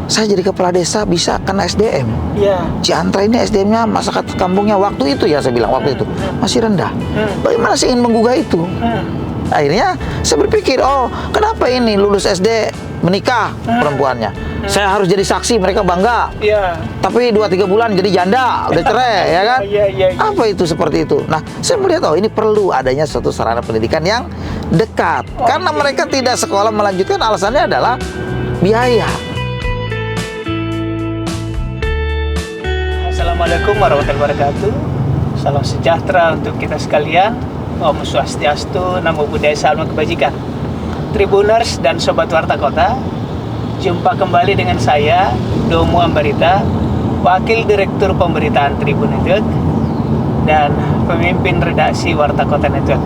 saya jadi kepala desa bisa kena SDM. Iya. Ciantra ini SDM-nya masyarakat kampungnya waktu itu ya, saya bilang waktu itu masih rendah. Bagaimana saya ingin menggugah itu? Akhirnya saya berpikir, oh kenapa ini lulus SD menikah perempuannya? Saya harus jadi saksi, mereka bangga. Iya. Tapi 2-3 bulan jadi janda, udah cerai, ya kan? Iya. Apa itu seperti itu? Nah, saya melihat, oh ini perlu adanya suatu sarana pendidikan yang dekat. Karena mereka tidak sekolah melanjutkan, alasannya adalah biaya. Assalamualaikum warahmatullahi wabarakatuh. Salam sejahtera untuk kita sekalian. Om Swastiastu, Namo Buddhaya, Salam Kebajikan. Tribuners dan Sobat Warta Kota, jumpa kembali dengan saya, Domo Ambarita, Wakil Direktur Pemberitaan Tribun Network dan pemimpin redaksi Warta Kota Network.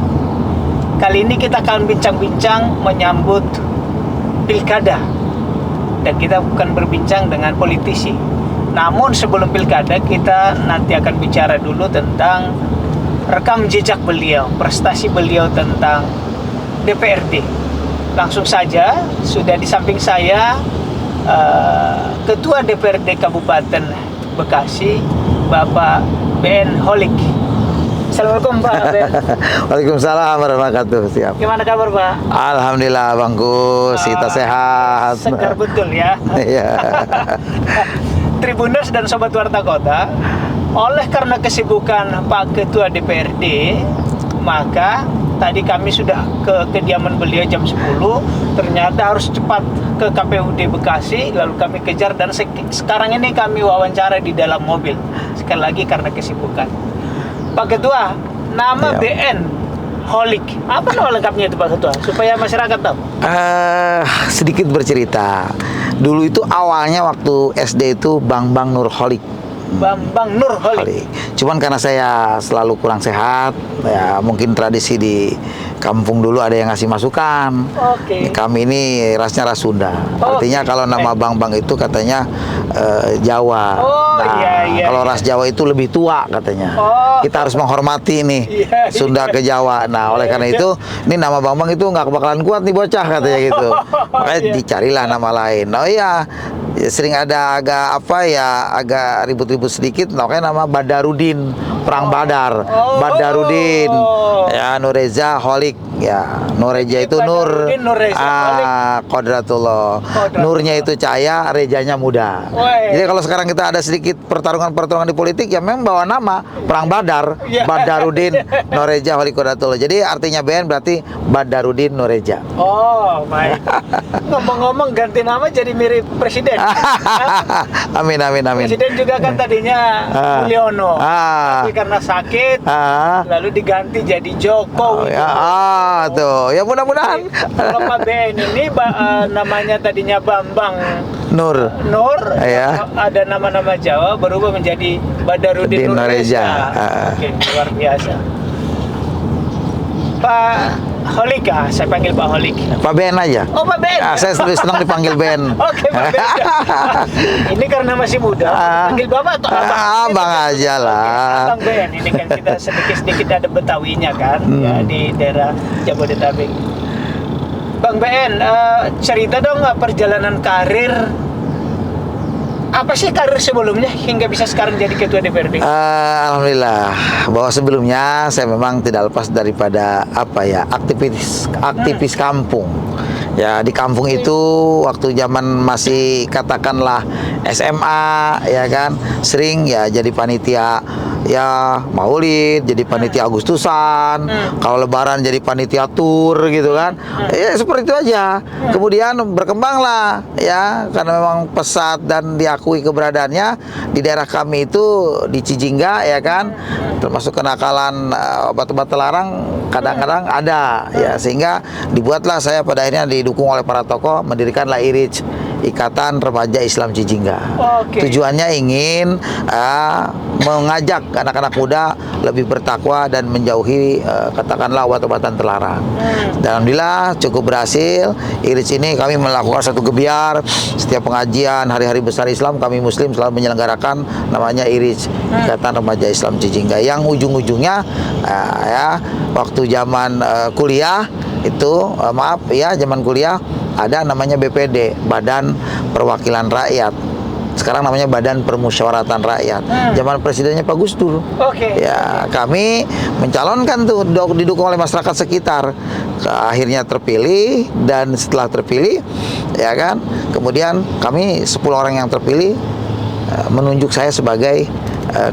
Kali ini kita akan bincang-bincang menyambut pilkada, dan kita bukan berbincang dengan politisi. Namun sebelum pilkada, kita nanti akan bicara dulu tentang rekam jejak beliau, prestasi beliau tentang DPRD. Langsung saja, sudah di samping saya Ketua DPRD Kabupaten Bekasi, Bapak Ben Holik. Assalamualaikum Pak Ben. Waalaikumsalam warahmatullahi wabarakatuh. Siap. Gimana kabar Pak? Alhamdulillah Bang Gus, kita sehat. Segar betul ya. Iya. Tribuners dan Sobat Warta Kota, oleh karena kesibukan Pak Ketua DPRD, maka tadi kami sudah ke kediaman beliau jam 10, ternyata harus cepat ke KPUD Bekasi, lalu kami kejar, dan sekarang ini kami wawancara di dalam mobil. Sekali lagi karena kesibukan. Pak Ketua, nama BN Holik, apa nama lengkapnya itu Pak Ketua, supaya masyarakat tahu? Sedikit bercerita. Dulu itu awalnya waktu SD itu Bambang Nur Holik. Bambang Nur Holik. Cuman karena saya selalu kurang sehat, ya mungkin tradisi di kampung dulu ada yang ngasih masukan. Kami ini rasnya ras Sunda. Artinya kalau nama Bambang itu katanya Jawa. Kalau ras Jawa itu lebih tua katanya. Kita harus menghormati nih Sunda ke Jawa. Nah, oleh karena itu ini nama Bambang itu nggak bakalan kuat nih bocah katanya gitu. Makanya dicarilah nama lain. Oh iya, sering ada agak ribut-ribut sedikit, makanya nama Badarudin, Perang Badar. Badarudin, ya Nurreza Holik, ya Nurreza itu Nur, Qodratullah. Nurnya itu cahaya, Rezanya muda. Jadi kalau sekarang kita ada sedikit pertarungan di politik, ya memang bawa nama Perang Badar, Badarudin Nurreza Holik Qodratullah. Jadi artinya BN berarti Badarudin Nurreza. Oh, baik. Ngomong-ngomong ganti nama jadi mirip presiden. Amin. Presiden juga kan tadinya Mulyono, tapi karena sakit lalu diganti jadi Jokowi. Tuh, ya mudah-mudahan. Kalau Pak Ben ini namanya tadinya Bambang Nur, ya. Ada nama-nama Jawa berubah menjadi Badarudin Nurreza. Oke, luar biasa. Pak Holik, saya panggil Pak Holik. Pak Ben aja. Oh, Pak Ben. Saya lebih senang dipanggil Ben. Oke, Pak Ben. Ini karena masih muda, panggil Bapak atau Abang? Abang aja lah. Abang Ben, ini kan kita sedikit-sedikit ada Betawinya kan, ya, di daerah Jabodetabek. Bang Ben, cerita dong perjalanan karir. Apa sih karir sebelumnya hingga bisa sekarang jadi Ketua DPRD? Alhamdulillah, bahwa sebelumnya saya memang tidak lepas daripada aktivis kampung. Ya, di kampung itu waktu zaman masih katakanlah SMA, ya kan, sering ya jadi panitia ya Maulid, jadi panitia Agustusan, kalau Lebaran jadi panitia tur gitu kan. Ya seperti itu aja. Kemudian berkembanglah ya, karena memang pesat dan diakui keberadaannya di daerah kami itu di Cijingga, ya kan, termasuk kenakalan obat-obat terlarang kadang-kadang ada ya, sehingga dibuatlah saya pada akhirnya didukung oleh para tokoh mendirikanlah IRIJ, Ikatan Remaja Islam Cijingga. Tujuannya ingin mengajak anak-anak muda lebih bertakwa dan menjauhi katakanlah obat-obatan terlarang. Dan alhamdulillah cukup berhasil. IRIJ ini kami melakukan satu gebiar setiap pengajian hari-hari besar Islam, kami Muslim selalu menyelenggarakan namanya IRIJ, Ikatan Remaja Islam Cijingga, yang ujung-ujungnya ya waktu zaman kuliah itu zaman kuliah ada namanya BPD, Badan Perwakilan Rakyat. Sekarang namanya Badan Permusyawaratan Rakyat. Zaman presidennya Pak Gus Dur. Oke. Ya, kami mencalonkan tuh, didukung oleh masyarakat sekitar. Akhirnya terpilih, dan setelah terpilih, ya kan, kemudian kami 10 orang yang terpilih menunjuk saya sebagai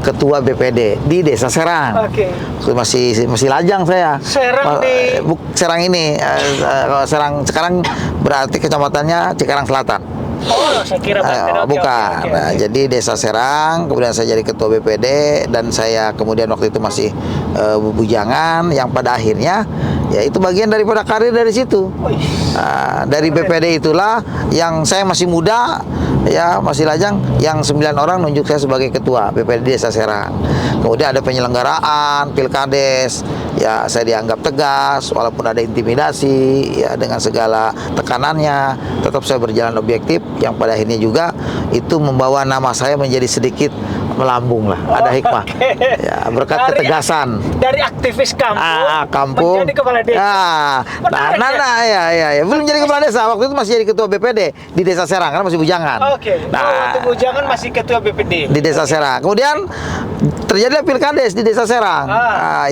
ketua BPD di Desa Serang. Oke. Masih lajang saya. Serang di Serang ini, kalau Serang sekarang berarti kecamatannya Cikarang Selatan. Oh, saya kira Banten. Oke, Bukan. oke, oke. Nah, jadi Desa Serang, kemudian saya jadi ketua BPD, dan saya kemudian waktu itu masih bujangan, yang pada akhirnya ya itu bagian daripada karir dari situ. Wih. Dari BPD itulah yang saya masih muda, ya masih lajang, yang 9 orang nunjuk saya sebagai ketua BPD Desa Serang. Kemudian ada penyelenggaraan Pilkades, ya saya dianggap tegas walaupun ada intimidasi, ya dengan segala tekanannya tetap saya berjalan objektif, yang pada akhirnya juga itu membawa nama saya menjadi sedikit melambung lah, ada hikmah. Ya, berkat ketegasan Dari aktivis kampung, kampung menjadi kepala desa. Ya, belum jadi kepala desa, waktu itu masih jadi ketua BPD di Desa Serang karena masih bujangan. Oke. Waktu bujangan masih ketua BPD. Di Desa Serang. Kemudian terjadilah Pilkades di Desa Serang.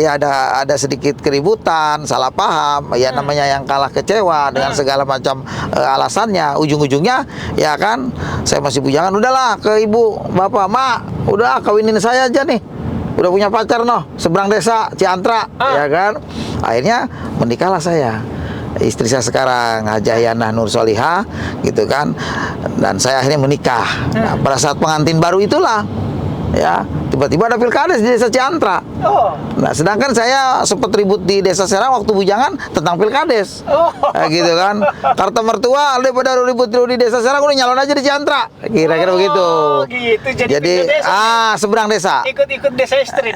Ya ada sedikit keributan, salah paham, ya namanya yang kalah kecewa dengan segala macam alasannya. Ujung-ujungnya ya kan, saya masih bujangan, udahlah ke ibu, bapak, mak, udah kawinin saya aja nih. Udah punya pacar seberang desa Ciantra, ya kan. Akhirnya menikahlah saya. Istri saya sekarang Hajah Yanah Nur Solihah, gitu kan. Dan saya akhirnya menikah. Nah, pada saat pengantin baru itulah, ya tiba-tiba ada Pilkades di Desa Ciantra. Nah, sedangkan saya sempat ribut di Desa Serang waktu bujangan tentang Pilkades. Gitu kan. Kata mertua, daripada ribut di Desa Serang, udah nyalon aja di Ciantra. Kira-kira begitu. Gitu. Jadi seberang desa. Ikut desa istri.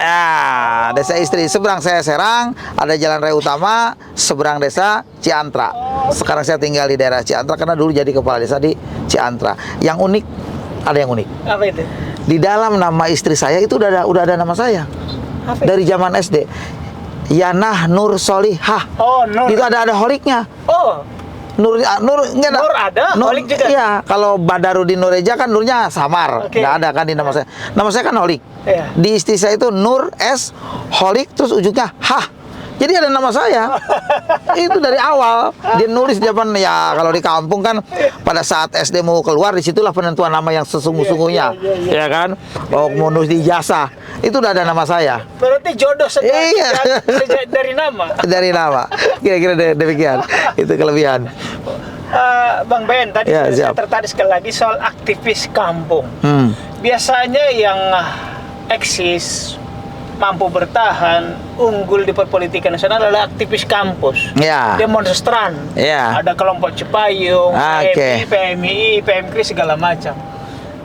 Desa istri. Seberang saya Serang, ada jalan raya utama, seberang desa Ciantra. Sekarang saya tinggal di daerah Ciantra karena dulu jadi kepala desa di Ciantra. Yang unik, ada yang unik. Apa itu? Di dalam nama istri saya itu udah ada nama saya. Apa itu? Dari zaman SD. Yanah Nur Solihah. Oh, Nur. Itu ada holiknya. Oh, Nur enggak Nur ada, holik juga? Iya, kalau Badarudin Nureja kan Nurnya samar. Oke. Nggak ada kan di nama saya. Nama saya kan holik. Iya. Di istri saya itu Nur S holik, terus ujungnya Hah. Jadi ada nama saya. Itu dari awal dia nulis zaman, ya kalau di kampung kan pada saat SD mau keluar, disitulah penentuan nama yang sesungguh-sungguhnya, ya kan. Oh, mau nulis di ijazah itu udah ada nama saya. Berarti jodoh sejak dari nama. Dari nama. Kira-kira demikian. Itu kelebihan. Bang Ben, tadi saya tertarik sekali lagi soal aktivis kampung. Biasanya yang eksis, mampu bertahan, unggul di perpolitikan nasional adalah aktivis kampus, demonstran, ada kelompok Cipayung, PMI, PMKRI segala macam.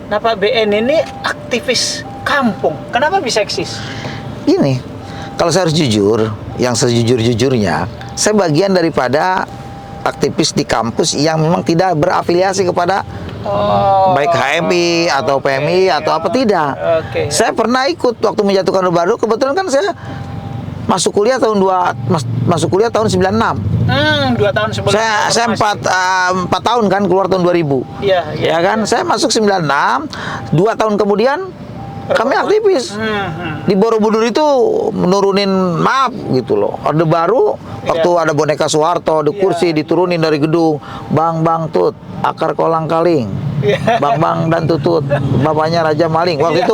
Nah, Pak BN ini aktivis kampung, kenapa bisa eksis? Gini, kalau saya harus jujur, yang sejujur-jujurnya, saya bagian daripada aktivis di kampus yang memang tidak berafiliasi kepada baik HMI atau PMI atau apa, tidak. Saya pernah ikut waktu menjatuhkan Orde Baru. Kebetulan kan saya masuk kuliah tahun 96. 2 tahun sebelum. Saya 4 tahun kan, keluar tahun 2000. Ya kan, saya masuk 96, 2 tahun kemudian kami aktivis. Di Borobudur itu menurunin map gitu loh. Orde Baru waktu ada boneka Soeharto di kursi, diturunin dari gedung. Bang Tut, akar kolang kaling. Bang dan Tutut, bapaknya Raja Maling. Waktu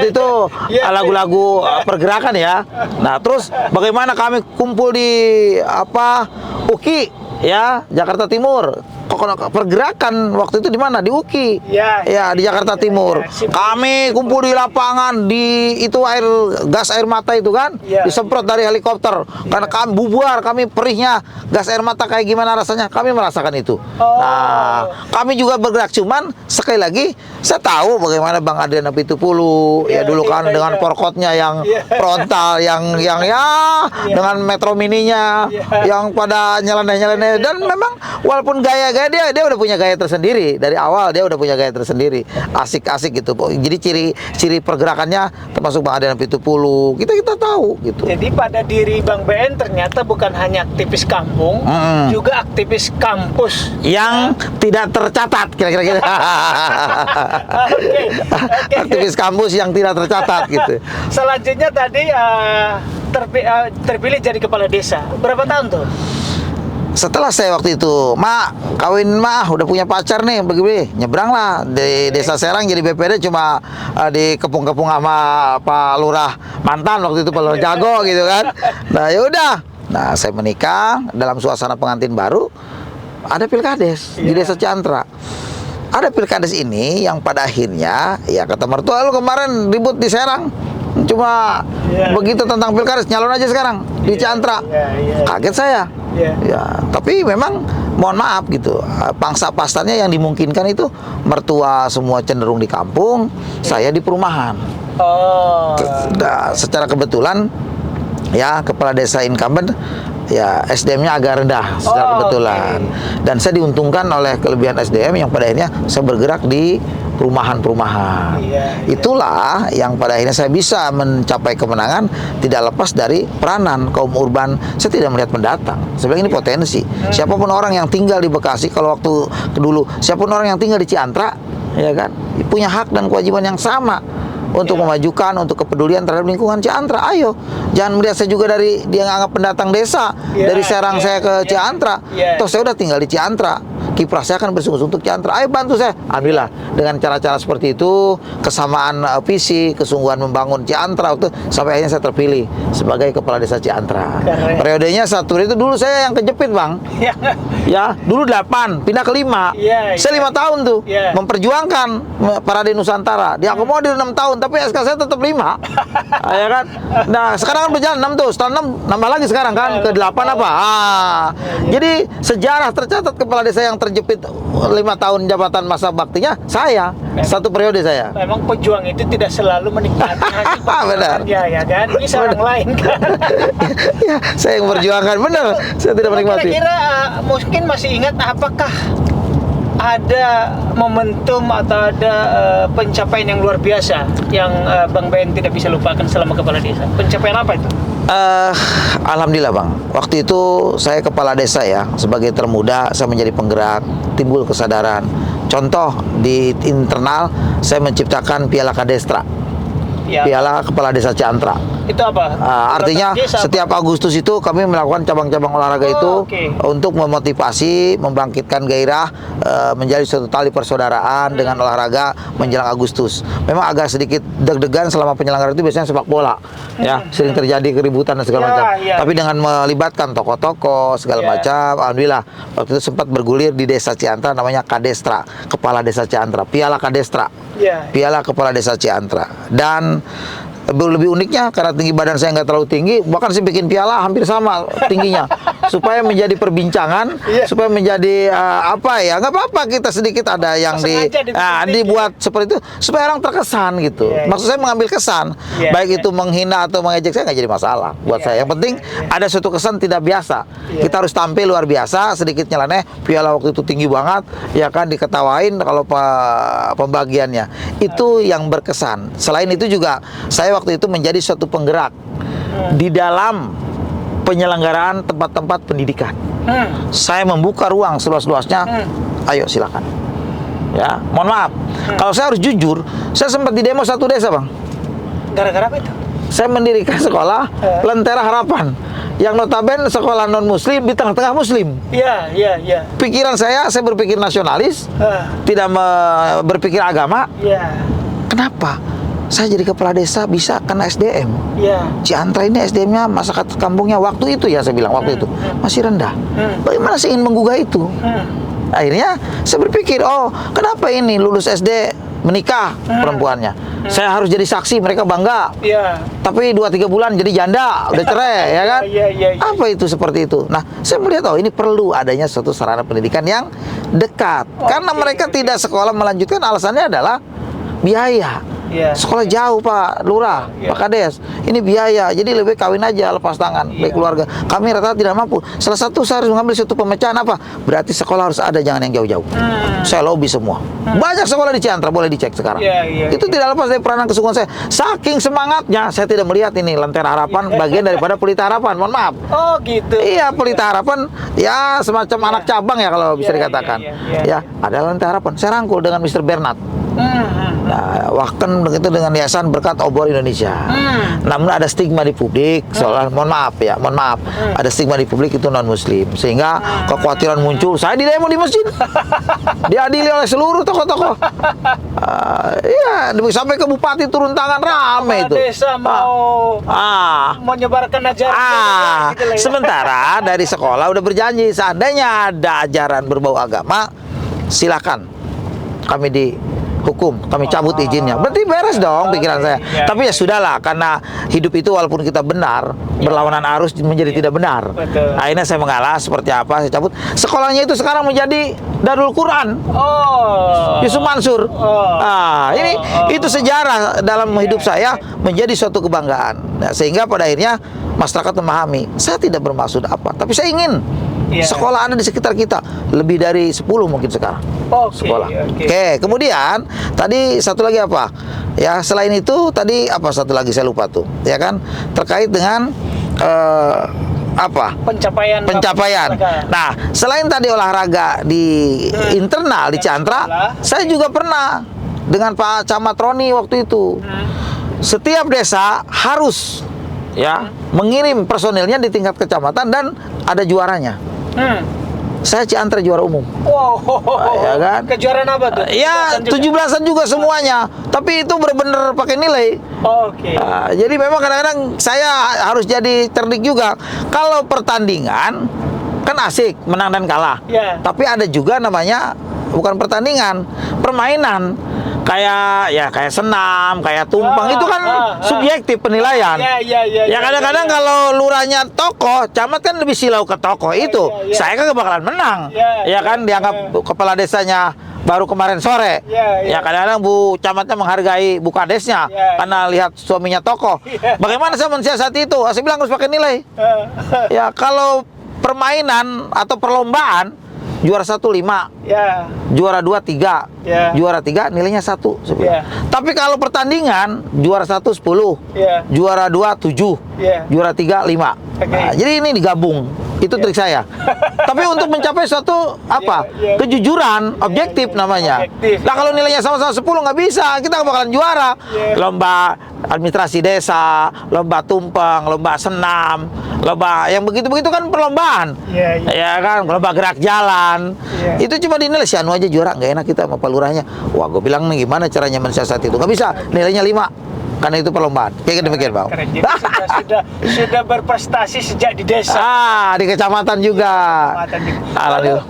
itu lagu-lagu pergerakan ya. Nah, terus bagaimana kami kumpul di UKI ya, Jakarta Timur. Pergerakan waktu itu di mana? Di UKI. Ya, di Jakarta Timur. Kami kumpul di lapangan, di itu gas air mata itu kan, disemprot dari helikopter. Karena kami bubar, kami perihnya gas air mata kayak gimana rasanya, kami merasakan itu. Nah, kami juga bergerak, cuman sekali lagi saya tahu bagaimana Bang Adrian Apitupulu ya dulu kan dengan porkotnya yang frontal, yang dengan Metro Mininya yang pada nyeleneh-nyeleneh, dan memang walaupun gaya dia udah punya gaya tersendiri dari awal, dia udah punya gaya tersendiri, asik-asik gitu. Jadi ciri pergerakannya termasuk Bang Adrian Pitupulu, kita tahu gitu. Jadi pada diri Bang BN ternyata bukan hanya aktivis kampung, juga aktivis kampus Yang tidak tercatat kira-kira gitu. Oke. Aktivis kampus yang tidak tercatat gitu. Selanjutnya tadi terpilih jadi kepala desa. Berapa tahun tuh? Setelah saya waktu itu, kawin udah punya pacar nih, begini, nyebrang lah di Desa Serang jadi BPD cuma dikepung-kepung sama Pak Lurah mantan waktu itu, Pak Lurah Jago gitu kan. Nah ya udah, nah saya menikah dalam suasana pengantin baru, ada pilkades di Desa Ciantra. Ada pilkades ini yang pada akhirnya ya kata mertua, lu kemarin ribut di Serang, cuma begitu tentang pilkades, nyalon aja sekarang di Ciantra. Kaget saya. Ya, tapi memang mohon maaf gitu, pangsa pasarnya yang dimungkinkan itu mertua semua cenderung di kampung, saya di perumahan. Nah, secara kebetulan ya kepala desa incumbent ya SDM-nya agak rendah secara kebetulan. Dan saya diuntungkan oleh kelebihan SDM yang pada akhirnya saya bergerak di perumahan-perumahan. Itulah yang pada akhirnya saya bisa mencapai kemenangan tidak lepas dari peranan kaum urban. Saya tidak melihat pendatang. Saya bilang ini potensi. Siapapun orang yang tinggal di Bekasi, kalau waktu dulu, siapapun orang yang tinggal di Ciantra, ya kan, punya hak dan kewajiban yang sama untuk memajukan, untuk kepedulian terhadap lingkungan Ciantra. Ayo, jangan melihat saya juga dari dia nganggap pendatang desa dari Serang saya ke Ciantra. Toh saya udah tinggal di Ciantra. Kiprah saya akan bersungguh untuk Ciantra. Ayo bantu saya. Alhamdulillah dengan cara-cara seperti itu, kesamaan visi, kesungguhan membangun Ciantra waktu sampai akhirnya saya terpilih sebagai kepala desa Ciantra. Periodenya satu itu dulu saya yang kejepit, Bang. Ya, dulu 8, pindah ke 5. Saya 5 tahun tuh memperjuangkan Parade Nusantara. Diakomodir 6 tahun, tapi SK saya tetap 5. Ya kan? Nah, sekarang kan berjalan 6 tuh. Setelah 6 nambah lagi sekarang kan ke 8 apa? Jadi sejarah tercatat kepala desa yang terjepit 5 tahun jabatan masa baktinya saya. Satu periode saya. Memang pejuang itu tidak selalu menikmati hasil benar. Ya kan? Bisa orang lain kan. Ya, saya yang memperjuangkan, benar. Saya tidak menikmati. Kira-kira mungkin masih ingat apakah ada momentum atau ada pencapaian yang luar biasa yang Bang BN tidak bisa lupakan selama kepala desa? Pencapaian apa itu? Alhamdulillah, Bang. Waktu itu saya kepala desa ya, sebagai termuda saya menjadi penggerak, timbul kesadaran. Contoh di internal saya menciptakan Piala Kadestra. Piala Kepala Desa Ciantra. Itu apa? Artinya setiap Agustus itu kami melakukan cabang-cabang olahraga itu untuk memotivasi, membangkitkan gairah, menjadi suatu tali persaudaraan dengan olahraga menjelang Agustus. Memang agak sedikit deg-degan selama penyelenggaraan itu biasanya sepak bola, ya sering terjadi keributan dan segala macam. Tapi dengan melibatkan tokoh-tokoh segala macam, alhamdulillah waktu itu sempat bergulir di Desa Ciantra namanya Kadestra, Kepala Desa Ciantra, Piala Kadestra, Piala Kepala Desa Ciantra. Dan lebih uniknya karena tinggi badan saya nggak terlalu tinggi, bahkan saya bikin piala hampir sama tingginya supaya menjadi perbincangan, supaya menjadi apa ya, nggak apa-apa kita sedikit ada yang dibuat seperti itu supaya orang terkesan gitu. Maksud saya mengambil kesan, baik itu menghina atau mengejek saya nggak jadi masalah buat saya. Yang penting ada suatu kesan tidak biasa. Kita harus tampil luar biasa, sedikit nyeleneh. Piala waktu itu tinggi banget, ya kan, diketawain kalau pembagiannya itu yang berkesan. Selain itu juga saya waktu itu menjadi suatu penggerak di dalam penyelenggaraan tempat-tempat pendidikan. Saya membuka ruang seluas-luasnya. Ayo silakan. Ya, mohon maaf. Kalau saya harus jujur, saya sempat di demo satu desa, Bang. Gara-gara apa itu? Saya mendirikan sekolah Lentera Harapan yang notabene sekolah non muslim di tengah-tengah muslim. Iya. Pikiran saya berpikir nasionalis, tidak berpikir agama. Kenapa? Saya jadi kepala desa bisa karena SDM. Ciantra ini SDM-nya masyarakat kampungnya waktu itu ya, saya bilang waktu itu masih rendah. Bagaimana saya ingin menggugah itu? Akhirnya saya berpikir, oh kenapa ini lulus SD menikah perempuannya? Saya harus jadi saksi, mereka bangga. Tapi 2-3 bulan jadi janda, udah cerai, ya kan? Apa itu seperti itu? Nah, saya melihat, oh ini perlu adanya suatu sarana pendidikan yang dekat. Karena mereka tidak sekolah melanjutkan, alasannya adalah biaya. Iya. Sekolah jauh Pak Lurah, Iya. Pak Kades. Ini biaya, jadi lebih baik kawin aja lepas tangan Iya. baik keluarga. Kami rata-rata tidak mampu. Salah satu saya harus mengambil satu pemecahan apa? Berarti sekolah harus ada, jangan yang jauh-jauh. Saya lobby semua. Banyak sekolah di Ciantra, boleh dicek sekarang. Iya, Itu tidak lepas dari peranan kesungguhan saya. Saking semangatnya, saya tidak melihat ini Lentera Harapan bagian daripada Pelita Harapan. Mohon maaf. Oh gitu. Iya, Pelita Harapan ya semacam anak cabang ya kalau bisa Iya, dikatakan. iya. Ya, ada Lentera Harapan. Saya rangkul dengan Mr. Bernard. Nah, bahkan begitu dengan Yayasan Berkat Obor Indonesia. Namun ada stigma di publik, soal mohon maaf, ada stigma di publik itu non Muslim, sehingga kekhawatiran muncul. Saya di demo di masjid, diadili oleh seluruh tokoh-tokoh. Iya, sampai ke bupati turun tangan rame itu. Desa mau menyebarkan ajaran gitu lah ya. Sementara dari sekolah udah berjanji seandainya ada ajaran berbau agama, silakan kami dihukum, kami cabut izinnya. Berarti beres dong pikiran saya. Iya. Tapi ya sudahlah, karena hidup itu walaupun kita benar, berlawanan arus menjadi tidak benar. Betul. Akhirnya saya mengalah seperti apa, saya cabut. Sekolahnya itu sekarang menjadi Darul Quran. Yusuf Mansur. Ini itu sejarah dalam hidup saya menjadi suatu kebanggaan. Nah, sehingga pada akhirnya masyarakat memahami, saya tidak bermaksud apa, tapi saya ingin sekolah ada di sekitar kita, lebih dari 10 mungkin sekarang. Sekolah. Oke, kemudian tadi satu lagi apa? Ya, selain itu tadi apa satu lagi saya lupa tuh, ya kan? Terkait dengan apa? Pencapaian. Nah, selain tadi olahraga di internal di Ciantra, saya juga pernah dengan Pak Camat Roni waktu itu. Setiap desa harus mengirim personilnya di tingkat kecamatan dan ada juaranya. Saya Ciantra juara umum. Ya kan? Kejuaraan apa tuh? Ya, 17-an juga semuanya. Tapi itu benar-benar pakai nilai. Jadi memang kadang-kadang saya harus jadi cerdik juga. Kalau pertandingan kan asik, menang dan kalah. Tapi ada juga namanya bukan pertandingan, permainan. Kayak senam, kayak tumpang, itu kan subjektif penilaian. Ya kadang-kadang kalau lurahnya tokoh, camat kan lebih silau ke tokoh itu. Saya kan bakalan menang. Ya kan, dianggap kepala desanya baru kemarin sore. Ya kadang-kadang Bu Camatnya menghargai Bu Kadesnya karena lihat suaminya tokoh. Bagaimana saya mensiasati itu? Saya bilang harus pakai nilai. Ya kalau permainan atau perlombaan, juara 1 5, juara 2 3, juara 3 nilainya 1. Tapi kalau pertandingan juara 1 10, juara 2 7, juara 3 5. Nah, jadi ini digabung. Itu trik saya. Tapi untuk mencapai suatu kejujuran, objektif namanya. Nah, kalau nilainya sama-sama 10 nggak bisa, kita nggak bakalan juara. Lomba administrasi desa, lomba tumpeng, lomba senam, lomba yang begitu-begitu kan perlombaan. Ya kan, lomba gerak jalan. Itu cuma dinilai si anu aja juara, nggak enak kita sama Pak Lurahnya. Wah, gue bilang nih gimana caranya mensiasati itu? Nggak bisa, nilainya 5. Karena itu perlombaan. Kayak demikian, Bang. Sudah berprestasi sejak di desa. Di kecamatan juga. Alhamdulillah.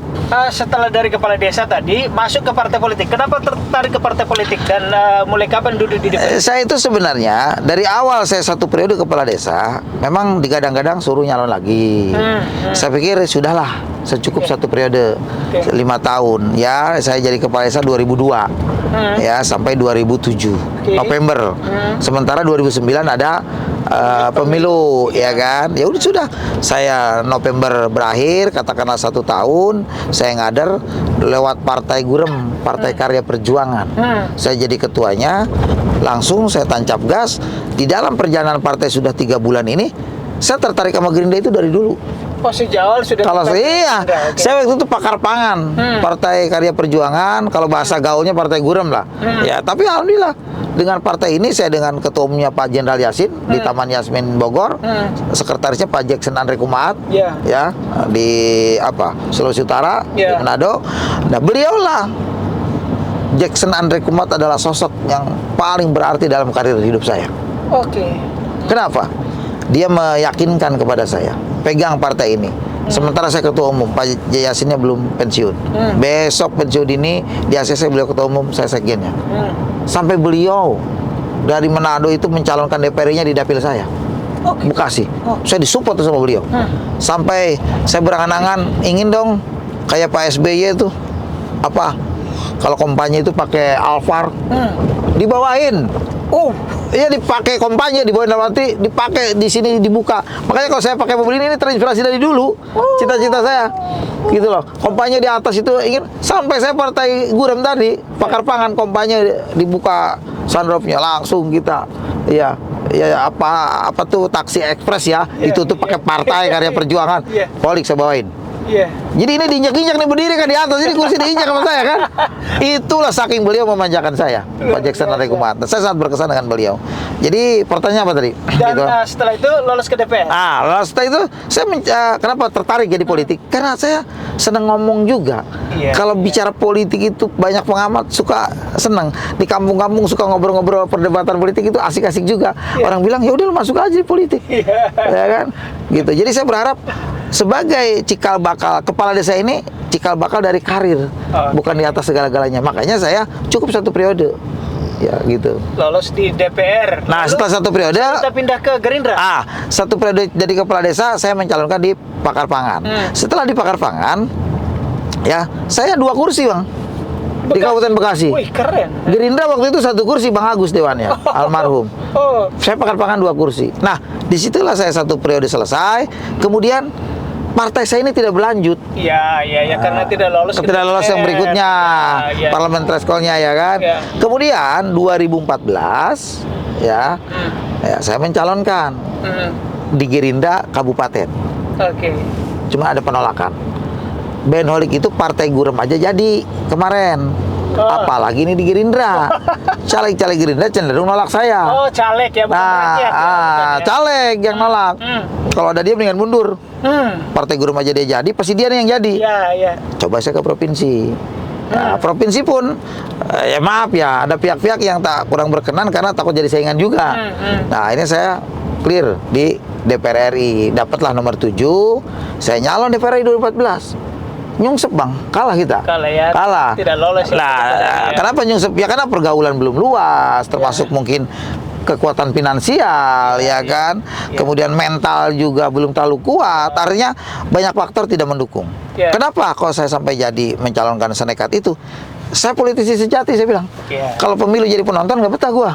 Setelah dari kepala desa tadi masuk ke partai politik. Kenapa tertarik ke partai politik dan mulai kapan duduk di DPR? Saya itu sebenarnya dari awal saya satu periode kepala desa, memang digadang-gadang suruh nyalon lagi. Saya pikir sudahlah, secukup satu periode 5 tahun. Ya, saya jadi kepala desa 2002. Ya, sampai 2007 November. Sementara 2009 ada pemilu, ya kan? Ya udah sudah. Saya November berakhir, katakanlah 1 tahun, saya ngader lewat Partai Gurem, Partai Karya Perjuangan. Saya jadi ketuanya, langsung saya tancap gas. Di dalam perjalanan partai sudah 3 bulan ini, saya tertarik sama Gerindra itu dari dulu. Sejak awal sudah. Kalau saya waktu itu pakar pangan, Partai Karya Perjuangan, kalau bahasa gaulnya Partai Gurem lah. Ya, tapi alhamdulillah dengan partai ini saya dengan ketua umumnya Pak Jenderal Yasin di Taman Yasmin Bogor, sekretarisnya Pak Jackson Andre Kumaat, ya di Sulawesi Utara, di Manado. Nah, beliaulah Jackson Andre Kumaat adalah sosok yang paling berarti dalam karir hidup saya. Kenapa? Dia meyakinkan kepada saya, pegang partai ini. Sementara saya ketua umum, Pak Yasinnya belum pensiun. Besok pensiun ini di ACC beliau ketua umum, saya sekjennya. Sampai beliau dari Manado itu mencalonkan DPR-nya di dapil saya, Bekasi. Saya disupport sama beliau. Sampai saya berangan-angan ingin dong kayak Pak SBY itu kalau kampanye itu pakai Alphard, dibawain. Iya, dipakai kompanya, dibawain dalam arti dipakai di sini dibuka. Makanya kalau saya pakai mobil ini terinspirasi dari dulu. Cita-cita saya. Gitu loh. Kompanya di atas itu ingin sampai saya partai Gurem tadi, Pakar Pangan kompanya dibuka sunroofnya langsung kita. Iya. Ya apa tuh taksi ekspres ya. Itu tuh pakai Partai Karya Perjuangan. Polik saya bawain. Jadi ini diinjak-injak nih, berdiri kan di atas, jadi kursi diinjak sama saya kan. Itulah saking beliau memanjakan saya, Pak Jackson Narekumat. Saya sangat berkesan dengan beliau. Jadi pertanyaan apa tadi? Dan Gitu. setelah itu lolos ke DPR. Lalu setelah itu saya kenapa tertarik jadi politik? Karena saya senang ngomong juga. Kalau bicara politik itu banyak pengamat suka senang. Di kampung-kampung suka ngobrol-ngobrol perdebatan politik itu asik-asik juga. Orang bilang ya udah lu masuk aja di politik. Ya kan? Gitu. Jadi saya berharap sebagai cikal bakal kepala desa ini cikal bakal dari karir, bukan di atas segala-galanya. Makanya saya cukup 1 periode. Ya gitu. Lolos di DPR. Nah, lalu setelah 1 periode kita pindah ke Gerindra. 1 periode jadi kepala desa, saya mencalonkan di Pakar Pangan. Setelah di Pakar Pangan, ya saya 2 kursi, Bang. Di Kabupaten Bekasi. Wih, keren. Gerindra waktu itu 1 kursi, Bang Agus dewannya, almarhum. Saya Pakar Pangan 2 kursi. Nah, disitulah saya 1 periode selesai. Kemudian partai saya ini tidak berlanjut. Iya, karena tidak lolos. Tidak lolos yang berikutnya, parlemen threshold-nya ya kan. Kemudian 2014 ya saya mencalonkan di Gerindra Kabupaten. Cuma ada penolakan. Benholik itu partai Gurem aja jadi kemarin. Apalagi ini di Gerindra. Caleg-caleg Gerindra cenderung nolak saya. Caleg ya, bukan rakyat ya, caleg yang nolak. Kalau ada dia mendingan mundur. Partai Gurem aja dia jadi, pasti dia nih yang jadi. Coba saya ke provinsi. Provinsi pun ya maaf ya, ada pihak-pihak yang tak kurang berkenan karena takut jadi saingan juga. Nah, ini saya clear di DPR RI, dapatlah nomor 7. Saya nyalon DPR RI 2014. Nyungsep, Bang, kalah kita. Kalah. Tidak lolos. Kenapa nyungsep? Ya karena pergaulan belum luas, termasuk mungkin kekuatan finansial, ya kan. Kemudian mental juga belum terlalu kuat. Artinya banyak faktor tidak mendukung. Kenapa kok saya sampai jadi mencalonkan senekat itu? Saya politisi sejati, saya bilang. Kalau pemilu jadi penonton nggak betah gua.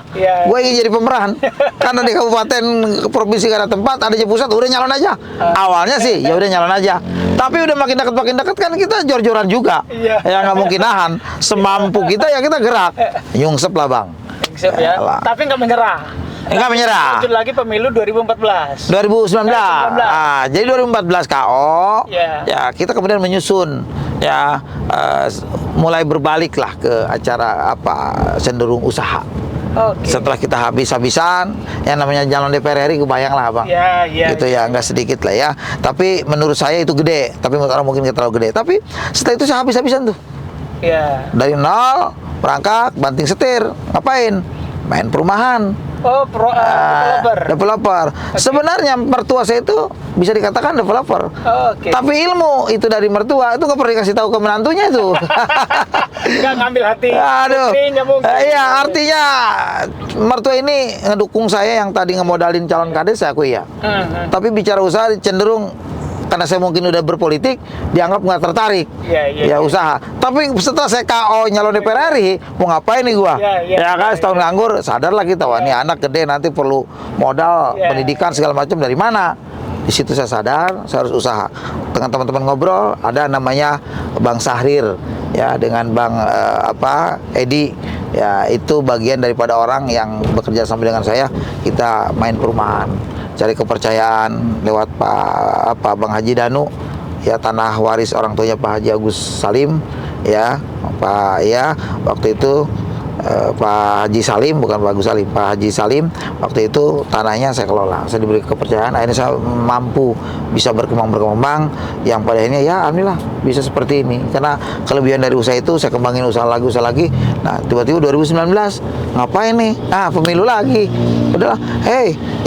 Gua ingin jadi pemeran. Karena di kabupaten, provinsi gak ada tempat, ada di pusat, udah nyalon aja. Awalnya sih, ya udah nyalon aja. Tapi udah makin dekat kan kita jor-joran juga. Ya nggak mungkin nahan. Semampu kita ya kita gerak. Nyungsep lah, Bang. Nyungsep ya. Tapi nggak menyerah. Enggak menyerah. Lanjut lagi pemilu 2014. 2019. Jadi 2014 KO. Ya, kita kemudian menyusun ya mulai berbalik lah ke acara cenderung usaha. Setelah kita habis-habisan, yang namanya jalan DPR RI kebayang lah, Bang. Gitu ya, nggak sedikit lah ya. Tapi menurut saya itu gede. Tapi menurut orang mungkin nggak terlalu gede. Tapi setelah itu saya habis-habisan tuh. Dari nol, perangkat, banting setir. Ngapain? Main perumahan. Developer. Sebenarnya mertua saya itu bisa dikatakan developer. Tapi ilmu itu dari mertua itu nggak pernah dikasih tahu ke menantunya itu. Nggak ngambil hati. Aduh. Iya, artinya mertua ini ngedukung saya yang tadi ngemodalin calon kades, saya akui ya. Tapi bicara usaha cenderung karena saya mungkin udah berpolitik, dianggap nggak tertarik. Ya usaha. Tapi setelah saya KO nyalon DPR RI, mau ngapain nih gua? Ya kan, setahun nganggur, sadarlah kita, wah ini anak gede nanti perlu modal pendidikan segala macam, dari mana? Di situ saya sadar, saya harus usaha. Dengan teman-teman ngobrol, ada namanya Bang Sahrir, ya dengan Bang Edi, ya itu bagian daripada orang yang bekerja sama dengan saya. Kita main perumahan, cari kepercayaan lewat Bang Haji Danu, ya tanah waris orang tuanya Pak Haji Agus Salim, ya waktu itu Pak Haji Salim, bukan Pak Agus Salim, Pak Haji Salim, waktu itu tanahnya saya kelola, saya diberi kepercayaan, akhirnya saya mampu bisa berkembang, yang pada akhirnya ya alhamdulillah bisa seperti ini. Karena kelebihan dari usaha itu saya kembangin usaha lagi. Nah tiba-tiba 2019 ngapain nih? Pemilu lagi. Udahlah,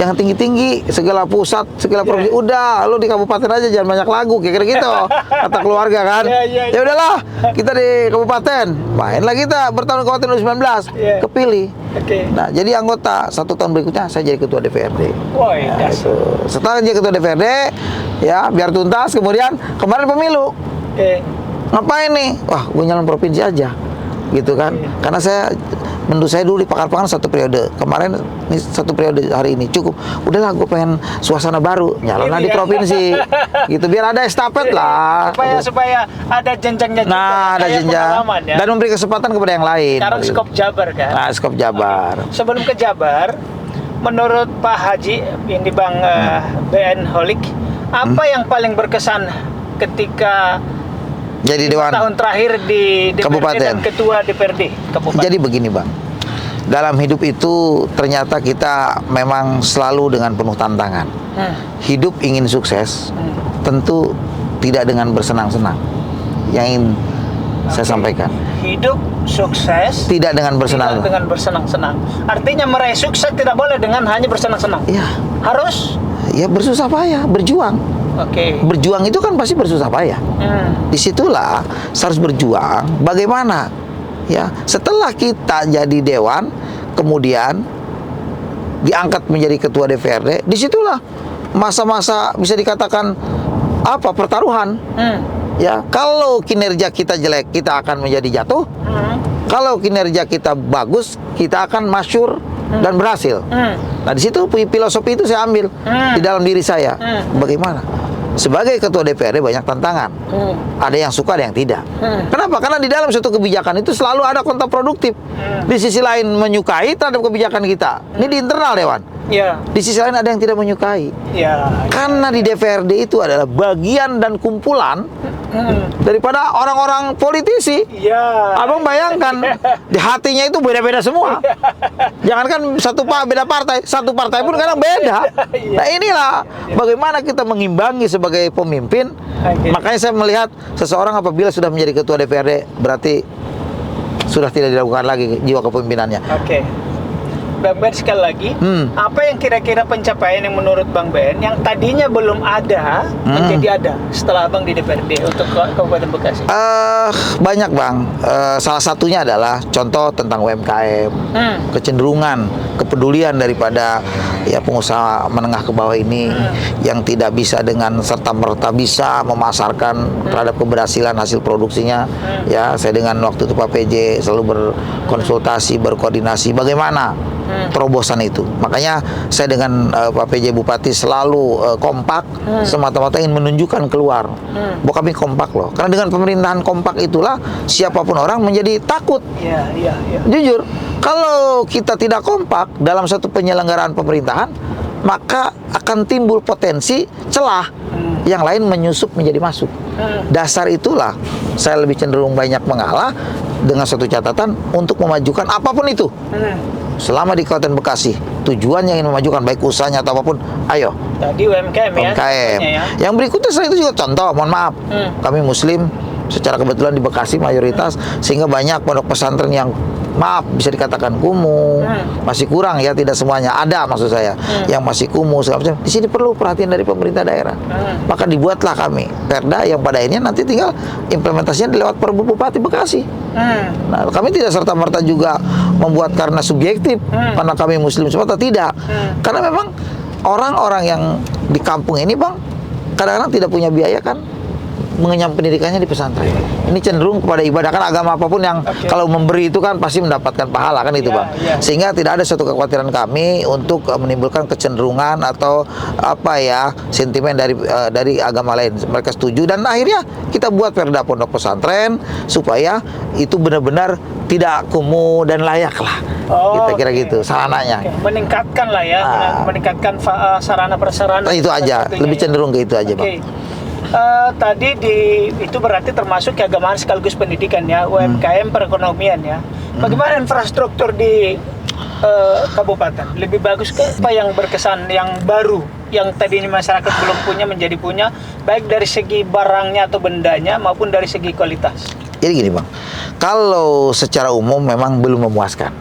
jangan tinggi-tinggi, segala pusat, segala provinsi, udah lu di kabupaten aja, jangan banyak lagu, kira-kira gitu kata keluarga kan. Ya udahlah, kita di kabupaten, mainlah kita bertahun kabupaten 2019, kepilih. Nah, jadi anggota 1 tahun berikutnya saya jadi ketua DPRD. Setelah jadi ketua DPRD, ya biar tuntas. Kemudian kemarin pemilu, ngapain nih? Wah, gue nyalon provinsi aja, gitu kan? Karena saya menurut saya dulu di Pakar-Pakar 1 periode, kemarin ini 1 periode, hari ini cukup. Udahlah, gue pengen suasana baru, nyalonlah di Iya. provinsi, gitu biar ada estafet lah. Supaya ada jenjangnya juga. Nah, ada kayak jenjang pengalaman, ya. dan memberi kesempatan kepada yang lain. Sekarang skop Jabar kan. Nah, skop Jabar. Sebelum ke Jabar, menurut Pak Haji, ini Bang BN Holik, apa yang paling berkesan ketika Jadi dewan. tahun terakhir di DPRD Kabupaten. dan ketua DPRD kabupaten? Jadi begini Bang, dalam hidup itu ternyata kita memang selalu dengan penuh tantangan. Hidup ingin sukses, tentu tidak dengan bersenang-senang. Yang ingin saya sampaikan. Hidup sukses Tidak dengan bersenang-senang. tidak dengan bersenang-senang. Artinya meraih sukses tidak boleh dengan hanya bersenang-senang. Ya, Harus. ya bersusah payah, berjuang. Oke. Berjuang itu kan pasti bersusah payah. Disitulah saya harus berjuang. Bagaimana? Ya, setelah kita jadi dewan, kemudian diangkat menjadi ketua DPRD, disitulah masa-masa bisa dikatakan apa pertaruhan. Ya, kalau kinerja kita jelek, kita akan menjadi jatuh. Kalau kinerja kita bagus, kita akan masyhur dan berhasil. Nah, di situ filosofi itu saya ambil di dalam diri saya. Bagaimana? Sebagai ketua DPRD banyak tantangan. Ada yang suka, ada yang tidak. Kenapa? Karena di dalam suatu kebijakan itu selalu ada kontraproduktif. Di sisi lain menyukai terhadap kebijakan kita. Ini di internal dewan. Ya. Di sisi lain ada yang tidak menyukai. Ya. Karena di DPRD itu adalah bagian dan kumpulan daripada orang-orang politisi. Ya. Abang bayangkan, di hatinya itu beda-beda semua. Jangankan beda partai, satu partai pun kadang beda. Nah, inilah bagaimana kita mengimbangi sebagai pemimpin. Makanya saya melihat seseorang apabila sudah menjadi ketua DPRD berarti sudah tidak dilakukan lagi jiwa kepemimpinannya. Oke. Bang Ben sekali lagi, apa yang kira-kira pencapaian yang menurut Bang Ben yang tadinya belum ada menjadi ada setelah Abang di DPRD untuk Kabupaten Bekasi? Banyak Bang. Salah satunya adalah contoh tentang UMKM, kecenderungan, kepedulian daripada ya pengusaha menengah ke bawah ini yang tidak bisa dengan serta-merta bisa memasarkan terhadap keberhasilan hasil produksinya. Ya, saya dengan waktu itu Pak PJ selalu berkonsultasi, berkoordinasi bagaimana terobosan itu. Makanya saya dengan Pak PJ Bupati selalu kompak, semata-mata ingin menunjukkan keluar bahwa kami kompak loh. Karena dengan pemerintahan kompak itulah siapapun orang menjadi takut. Iya. Jujur, kalau kita tidak kompak dalam satu penyelenggaraan pemerintahan, maka akan timbul potensi celah yang lain menyusup menjadi masuk. Dasar itulah saya lebih cenderung banyak mengalah dengan satu catatan untuk memajukan apapun itu. Selama di Kabupaten Bekasi, tujuannya ingin memajukan baik usahanya atau apapun, ayo. Tadi UMKM ya. UMKM. Ya. Yang berikutnya selain itu juga contoh, mohon maaf, kami Muslim secara kebetulan di Bekasi mayoritas, sehingga banyak pondok pesantren yang maaf bisa dikatakan kumuh, masih kurang ya, tidak semuanya ada maksud saya, yang masih kumuh segala macam. Di sini perlu perhatian dari pemerintah daerah. Maka dibuatlah kami Perda yang pada akhirnya nanti tinggal implementasinya lewat Perbu Bupati Bekasi. Nah, kami tidak serta-merta juga membuat karena subjektif, karena kami Muslim semata, tidak. Karena memang orang-orang yang di kampung ini Bang, kadang-kadang tidak punya biaya kan mengenyam pendidikannya di pesantren. Ini cenderung kepada ibadah, kan agama apapun yang kalau memberi itu kan pasti mendapatkan pahala kan itu Bang. Sehingga tidak ada suatu kekhawatiran kami untuk menimbulkan kecenderungan atau apa ya sentimen dari agama lain. Mereka setuju dan akhirnya kita buat Perda pondok pesantren supaya itu benar-benar tidak kumuh dan layak lah. Kita kira gitu sarananya. Meningkatkan lah ya, meningkatkan sarana prasarana. Nah, itu aja, lebih cenderung ke itu aja Bang. Tadi itu berarti termasuk keagamaan sekaligus pendidikan ya, UMKM perekonomian ya. Bagaimana infrastruktur di kabupaten? Lebih bagus ke apa yang berkesan yang baru yang tadinya masyarakat belum punya menjadi punya, baik dari segi barangnya atau bendanya maupun dari segi kualitas? Jadi gini Bang, kalau secara umum memang belum memuaskan.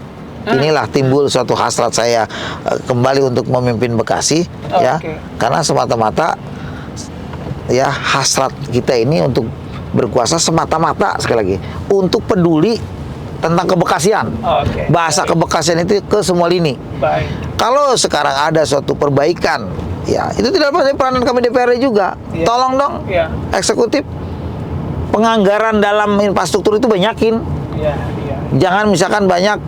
Inilah timbul suatu hasrat saya kembali untuk memimpin Bekasi ya, karena semata-mata ya hasrat kita ini untuk berkuasa semata-mata sekali lagi untuk peduli tentang kebekasian. Bahasa kebekasian itu ke semua lini. Kalau sekarang ada suatu perbaikan, ya itu tidak lepas dari peranan kami DPRD juga. Tolong dong eksekutif penganggaran dalam infrastruktur itu banyakin. Jangan misalkan banyak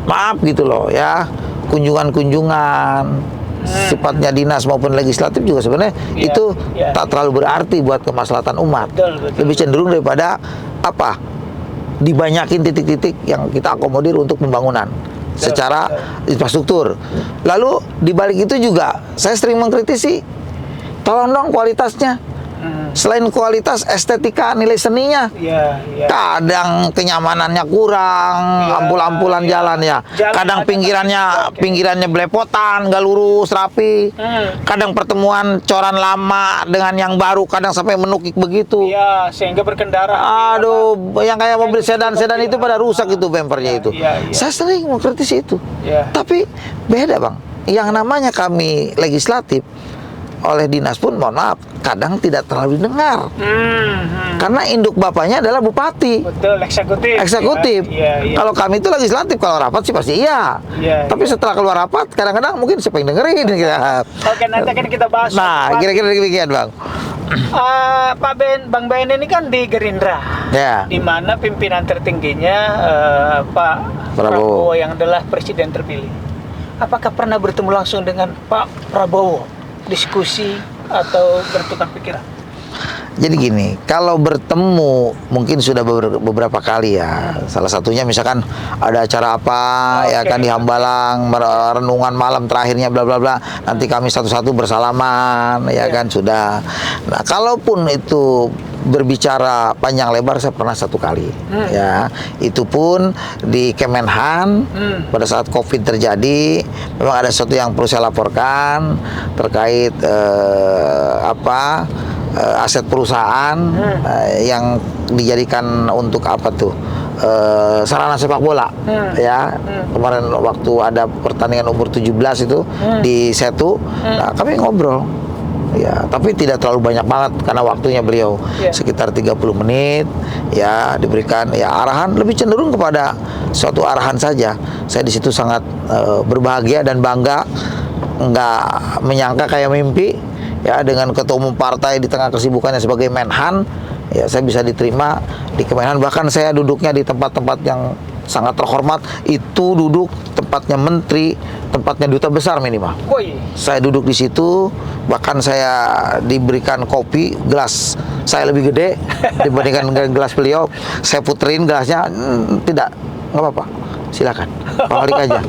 maaf gitu loh ya, kunjungan-kunjungan sifatnya dinas maupun legislatif juga sebenarnya itu tak terlalu berarti buat kemaslahatan umat. Lebih cenderung daripada apa? Dibanyakin titik-titik yang kita akomodir untuk pembangunan secara infrastruktur. Lalu di balik itu juga saya sering mengkritisi, tolong dong kualitasnya. Selain kualitas, estetika, nilai seninya, kadang kenyamanannya kurang, ampul-ampulan jalan ya. Kadang pinggirannya belepotan, nggak lurus, rapi. Kadang pertemuan coran lama dengan yang baru, kadang sampai menukik begitu. Iya, sehingga berkendara. Aduh, yang kayak mobil sedan itu pada rusak itu bempernya itu. Saya sering mengkritisi itu. Tapi beda bang, yang namanya kami legislatif oleh dinas pun mohon maaf kadang tidak terlalu didengar karena induk bapaknya adalah bupati. Betul, eksekutif. Kalau kami itu legislatif, kalau rapat sih pasti tapi setelah keluar rapat kadang-kadang mungkin siapa yang dengerin gitu. Oke, nanti akan kita bahas. Nah, kira-kira demikian bang. Bang Ben ini kan di Gerindra, di mana pimpinan tertingginya Pak Prabowo yang adalah presiden terpilih. Apakah pernah bertemu langsung dengan Pak Prabowo? Diskusi atau bertukar pikiran? Jadi gini, kalau bertemu mungkin sudah beberapa kali ya. Salah satunya misalkan ada acara apa kan di Hambalang, renungan malam terakhirnya bla bla bla. Nanti kami satu-satu bersalaman kan sudah. Nah, kalaupun itu berbicara panjang lebar saya pernah satu kali itu pun di Kemenhan pada saat COVID terjadi. Memang ada sesuatu yang perlu saya laporkan terkait aset perusahaan yang dijadikan untuk apa tuh sarana sepak bola kemarin waktu ada pertandingan umur 17 itu di Setu. Nah, kami ngobrol tapi tidak terlalu banyak banget karena waktunya beliau sekitar 30 menit diberikan arahan, lebih cenderung kepada suatu arahan saja. Saya di situ sangat berbahagia dan bangga, nggak menyangka kayak mimpi dengan ketua umum partai di tengah kesibukannya sebagai Menhan saya bisa diterima di Kemenhan. Bahkan saya duduknya di tempat-tempat yang sangat terhormat, itu duduk tempatnya menteri, tempatnya duta besar minimal. Saya duduk di situ, bahkan saya diberikan kopi, gelas saya lebih gede dibandingkan gelas beliau. Saya puterin gelasnya, tidak, nggak apa-apa, silakan, Pak Holik aja.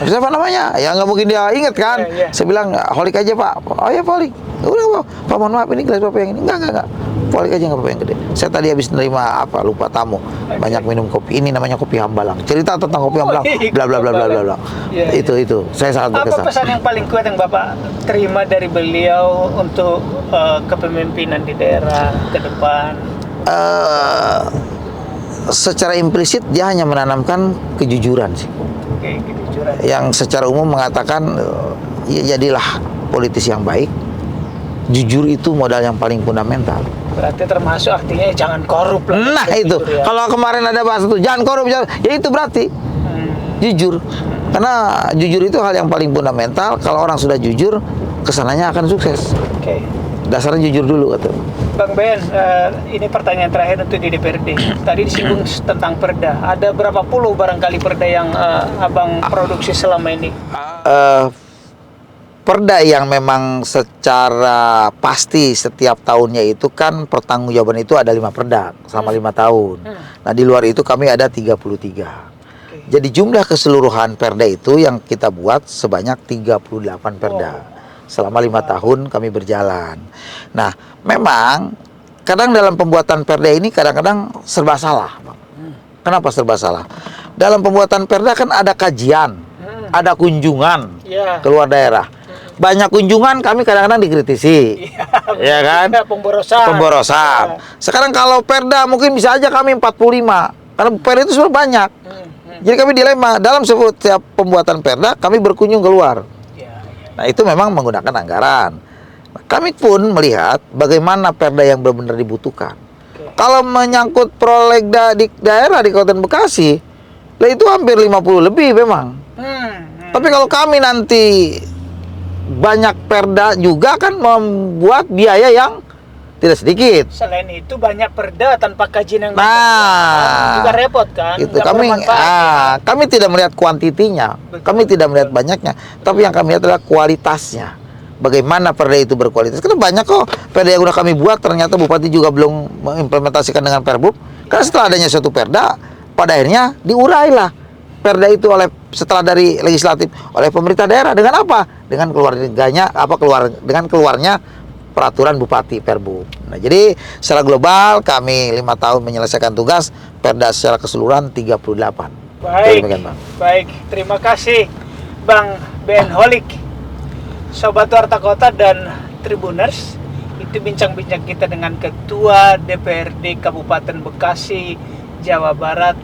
Siapa namanya? Ya nggak mungkin dia inget kan. Saya bilang Holik aja Pak. Oh ya Pak Holik. Udah Pak, mohon maaf ini gelas Bapak yang ini. Enggak. Holik aja nggak apa-apa yang gede. Saya tadi habis nerima lupa tamu, banyak minum kopi. Ini namanya kopi Hambalang. Cerita tentang kopi Hambalang, bla bla bla bla bla bla. Itu saya sangat berkesan. Apa pesan yang paling kuat yang Bapak terima dari beliau untuk kepemimpinan di daerah ke depan? Secara implisit dia hanya menanamkan kejujuran sih. Kejujuran. Yang secara umum mengatakan jadilah politisi yang baik. Jujur itu modal yang paling fundamental. Berarti termasuk artinya jangan korup lah. Nah itu, kalau kemarin ada bahasa itu jangan korup, ya itu berarti jujur. Karena jujur itu hal yang paling fundamental. Kalau orang sudah jujur, kesananya akan sukses. Dasarnya jujur dulu kata. Bang Ben, ini pertanyaan terakhir untuk di DPRD. Tadi disinggung tentang perda. Ada berapa puluh barangkali perda yang Abang produksi selama ini? Perda yang memang secara pasti setiap tahunnya itu kan pertanggungjawaban itu ada 5 perda selama 5 tahun. Nah di luar itu kami ada 33. Jadi jumlah keseluruhan perda itu yang kita buat sebanyak 38 perda. Selama 5 tahun kami berjalan. Nah memang kadang dalam pembuatan perda ini kadang-kadang serba salah. Kenapa serba salah? Dalam pembuatan perda kan ada kajian, ada kunjungan keluar daerah. Banyak kunjungan kami kadang-kadang dikritisi, ya kan? Pemborosan. Sekarang kalau perda mungkin bisa aja kami 45, karena perda itu sudah banyak. Jadi kami dilema dalam setiap pembuatan perda kami berkunjung keluar. Nah itu memang menggunakan anggaran. Kami pun melihat bagaimana perda yang benar-benar dibutuhkan. Kalau menyangkut prolegda di daerah di Kabupaten Bekasi, itu hampir 50 lebih memang. Tapi kalau kami nanti banyak perda juga kan membuat biaya yang tidak sedikit. Selain itu banyak perda tanpa kajian yang Nah, matang, juga repot kan. itu nggak kami bermanfaat. kami tidak melihat kuantitinya, Betul, kami tidak betul. melihat banyaknya, tapi yang kami lihat adalah kualitasnya. Bagaimana perda itu berkualitas? Karena banyak kok perda yang udah kami buat, ternyata bupati juga belum mengimplementasikan dengan Perbub. Karena setelah adanya suatu perda, pada akhirnya diurailah perda itu setelah dari legislatif oleh pemerintah daerah dengan apa? Dengan dengan keluarnya peraturan bupati Perbub. Nah, jadi secara global kami 5 tahun menyelesaikan tugas, perda secara keseluruhan 38. Baik, Demikian, Bang. baik. Terima kasih Bang BN Holik. Sobat Warta Kota dan Tribuners, itu bincang-bincang kita dengan Ketua DPRD Kabupaten Bekasi, Jawa Barat,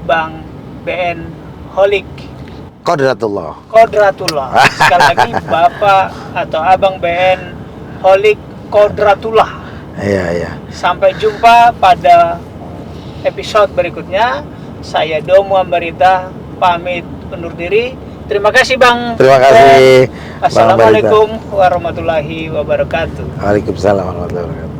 Bang BN Holik Qodratullah. Kodratullah. Sekali lagi Bapak atau Abang BN Holik Kodratullah. Iya, iya. Sampai jumpa pada episode berikutnya. Saya Domo Ambarita pamit undur diri. Terima kasih Bang. Terima kasih, Bang Assalamualaikum warahmatullahi wabarakatuh. Waalaikumsalam warahmatullahi wabarakatuh.